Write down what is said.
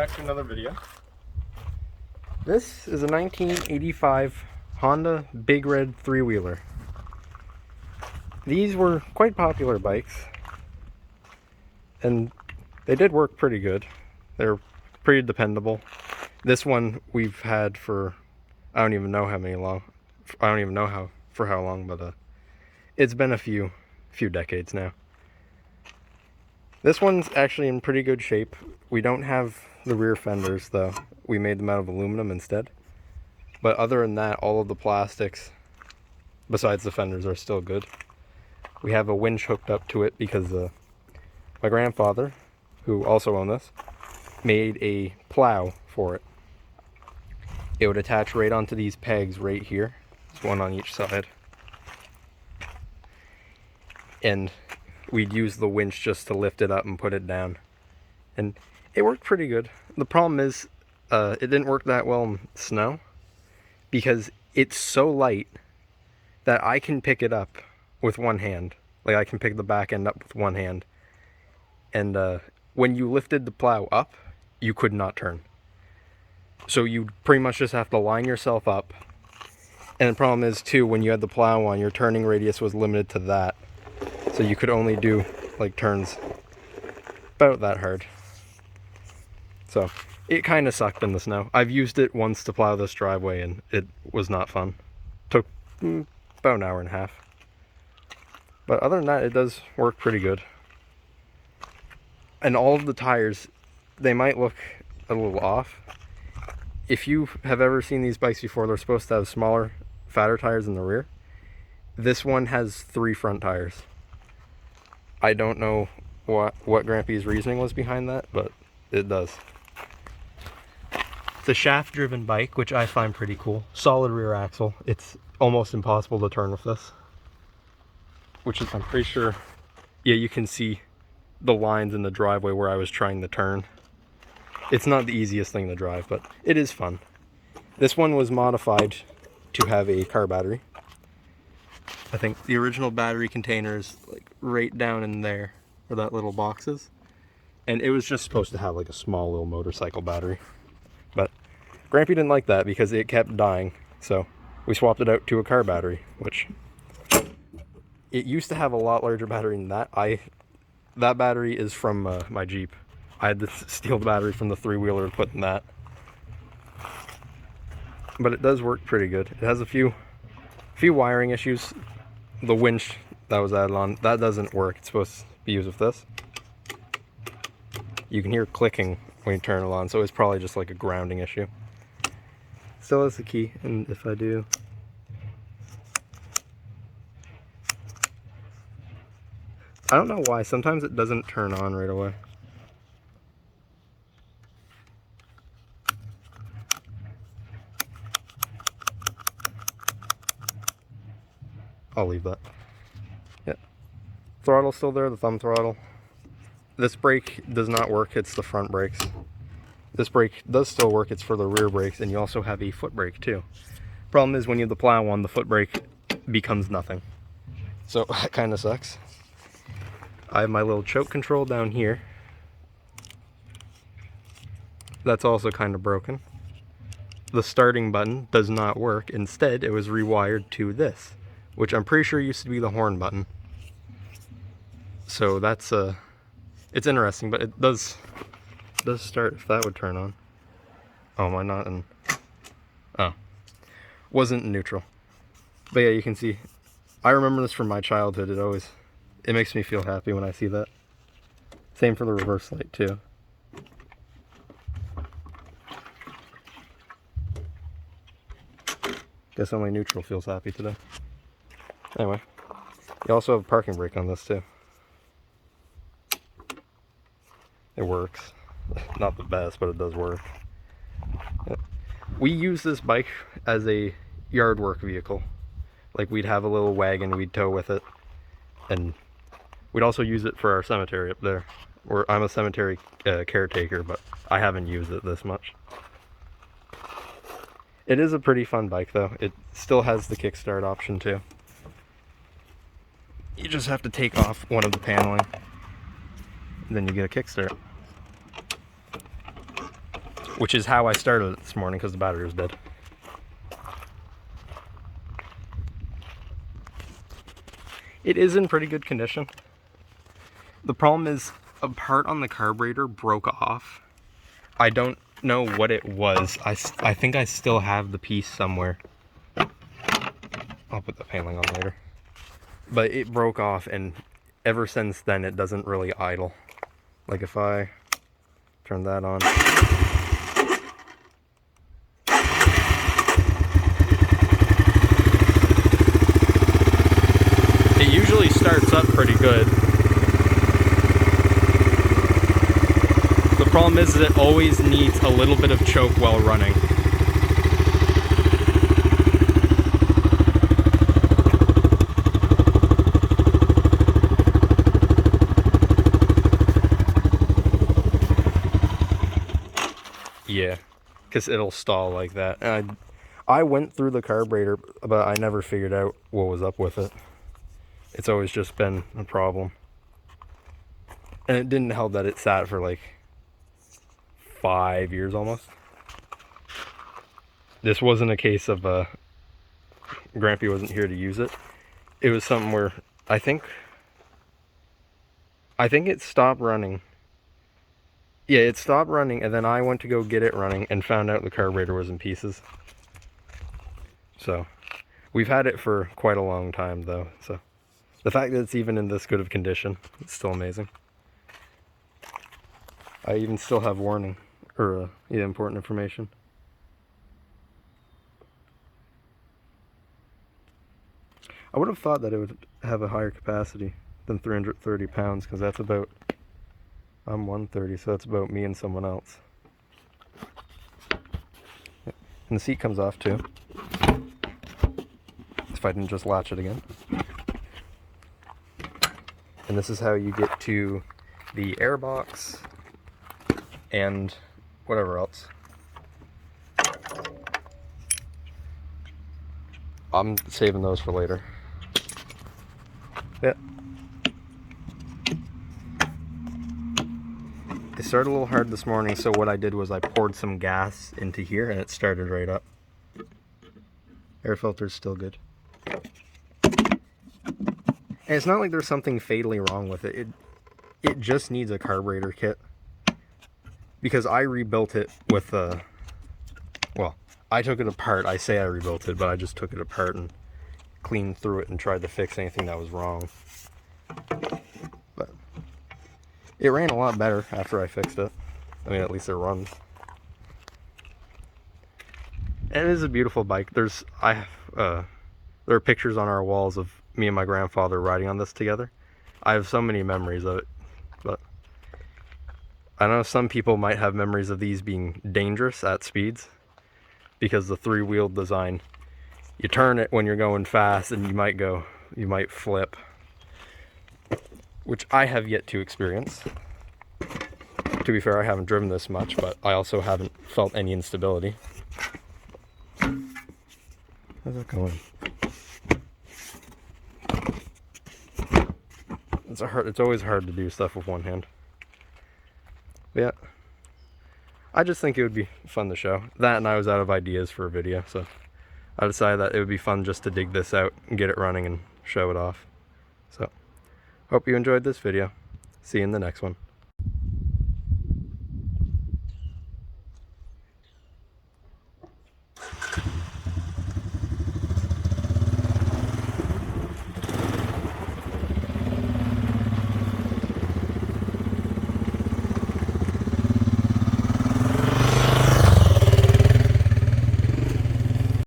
back to another video. This is a 1985 Honda Big Red three-wheeler. These were quite popular bikes, and they did work pretty good. They're pretty dependable. This one we've had for I don't even know for how long, but it's been a few decades now. This one's actually in pretty good shape. We don't have the rear fenders though. We made them out of aluminum instead. But other than that, all of the plastics, besides the fenders, are still good. We have a winch hooked up to it because my grandfather, who also owned this, made a plow for it. It would attach right onto these pegs right here. There's one on each side. And we'd use the winch just to lift it up and put it down. And it worked pretty good. The problem is, it didn't work that well in snow because it's so light that I can pick it up with one hand. Like, I can pick the back end up with one hand. And when you lifted the plow up, you could not turn. So you pretty much just have to line yourself up. And the problem is, too, when you had the plow on, your turning radius was limited to that. So you could only do, like, turns about that hard. So it kind of sucked in the snow. I've used it once to plow this driveway, and it was not fun. Took about an hour and a half. But other than that, it does work pretty good. And all of the tires, they might look a little off. If you have ever seen these bikes before, they're supposed to have smaller, fatter tires in the rear. This one has 3 front tires. I don't know what Grampy's reasoning was behind that, but it does. It's a shaft-driven bike, which I find pretty cool. Solid rear axle. It's almost impossible to turn with this. Which is, I'm pretty sure, yeah, you can see the lines in the driveway where I was trying to turn. It's not the easiest thing to drive, but it is fun. This one was modified to have a car battery. I think the original battery container is like right down in there where that little box is. And it was just supposed to have like a small little motorcycle battery. But Grampy didn't like that because it kept dying. So we swapped it out to a car battery, which it used to have a lot larger battery than that. That battery is from my Jeep. I had to steal the battery from the three-wheeler and put in that. But it does work pretty good. It has a few wiring issues. The winch that was added on, that doesn't work. It's supposed to be used with this. You can hear clicking when you turn it on, so it's probably just like a grounding issue. Still has the key, and if I do... I don't know why, sometimes it doesn't turn on right away. I'll leave that. Yeah. Throttle's still there, the thumb throttle. This brake does not work, it's the front brakes. This brake does still work, it's for the rear brakes, and you also have a foot brake too. Problem is, when you have the plow on, the foot brake becomes nothing. So that kind of sucks. I have my little choke control down here. That's also kind of broken. The starting button does not work. Instead, it was rewired to this, which I'm pretty sure used to be the horn button. So that's it's interesting, but it does start if that would turn on. Oh, am I not in? Oh, wasn't in neutral. But yeah, you can see. I remember this from my childhood. It makes me feel happy when I see that. Same for the reverse light too. Guess only neutral feels happy today. Anyway, you also have a parking brake on this too. It works. Not the best, but it does work. We use this bike as a yard work vehicle. Like, we'd have a little wagon we'd tow with it, and we'd also use it for our cemetery up there. I'm a cemetery caretaker, but I haven't used it this much. It is a pretty fun bike though. It still has the kickstart option too. You just have to take off one of the paneling, and then you get a kickstart. which is how I started it this morning because the battery was dead. It is in pretty good condition. The problem is a part on the carburetor broke off. I don't know what it was. I think I still have the piece somewhere. I'll put the paneling on later. But it broke off, and ever since then it doesn't really idle. Like if I turn that on. It usually starts up pretty good. The problem is that it always needs a little bit of choke while running. Yeah, because it'll stall like that. And I went through the carburetor, but I never figured out what was up with it. It's always just been a problem. And it didn't help that it sat for like 5 years almost. This wasn't a case of Grampy wasn't here to use it. It was something where I think it stopped running. Yeah, it stopped running, and then I went to go get it running and found out the carburetor was in pieces. So, we've had it for quite a long time, though. So, the fact that it's even in this good of condition is still amazing. I even still have warning, or important information. I would have thought that it would have a higher capacity than 330 pounds, because that's about... I'm 130, so that's about me and someone else. And the seat comes off too. If I didn't just latch it again. And this is how you get to the airbox and whatever else. I'm saving those for later. Yeah. It started a little hard this morning, so what I did was I poured some gas into here and it started right up. Air filter's still good. And it's not like there's something fatally wrong with it. It just needs a carburetor kit. Because I rebuilt it with well, I took it apart. I say I rebuilt it, but I just took it apart and cleaned through it and tried to fix anything that was wrong. But it ran a lot better after I fixed it. I mean, at least it runs. And it is a beautiful bike. There are pictures on our walls of me and my grandfather riding on this together. I have so many memories of it, but I know some people might have memories of these being dangerous at speeds because the three-wheel design, you turn it when you're going fast and you might flip, which I have yet to experience. To be fair, I haven't driven this much, but I also haven't felt any instability. How's that going? It's always hard to do stuff with one hand. But yeah, I just think it would be fun to show. That, and I was out of ideas for a video, so I decided that it would be fun just to dig this out and get it running and show it off. So, hope you enjoyed this video. See you in the next one.